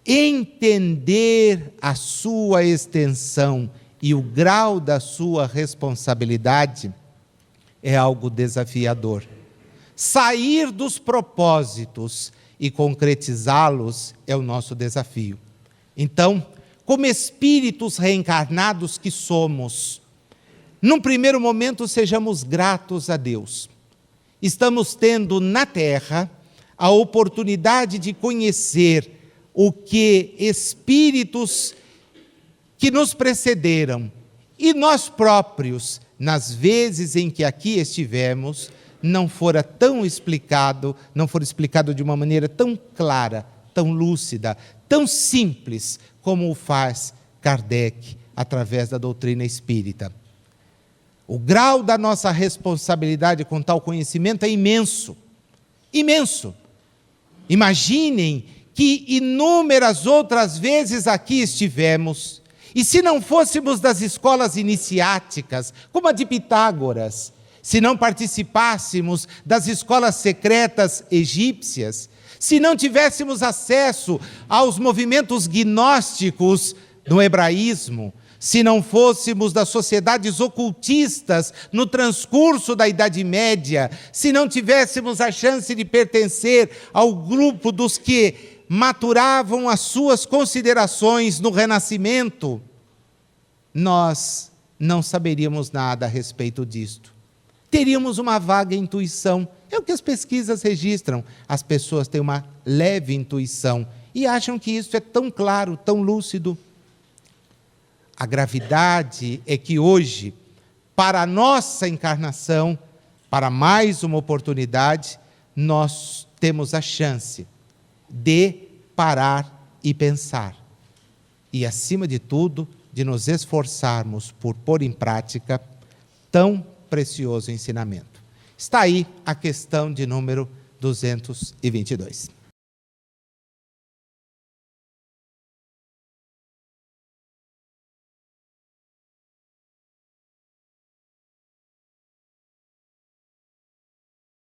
A: Entender a sua extensão e o grau da sua responsabilidade é algo desafiador. Sair dos propósitos e concretizá-los é o nosso desafio. Então, como espíritos reencarnados que somos, num primeiro momento sejamos gratos a Deus. Estamos tendo na Terra a oportunidade de conhecer o que espíritos que nos precederam e nós próprios, nas vezes em que aqui estivemos, não fora explicado de uma maneira tão clara, tão lúcida, tão simples, como o faz Kardec através da doutrina espírita. O grau da nossa responsabilidade com tal conhecimento é imenso, imenso. Imaginem que inúmeras outras vezes aqui estivemos, e se não fôssemos das escolas iniciáticas, como a de Pitágoras, se não participássemos das escolas secretas egípcias, se não tivéssemos acesso aos movimentos gnósticos no hebraísmo, se não fôssemos das sociedades ocultistas no transcurso da Idade Média, se não tivéssemos a chance de pertencer ao grupo dos que maturavam as suas considerações no Renascimento, nós não saberíamos nada a respeito disto. Teríamos uma vaga intuição. É o que as pesquisas registram. As pessoas têm uma leve intuição e acham que isso é tão claro, tão lúcido. A gravidade é que hoje, para a nossa encarnação, para mais uma oportunidade, nós temos a chance de parar e pensar. E, acima de tudo, de nos esforçarmos por pôr em prática tão precioso ensinamento. Está aí a questão de número 222.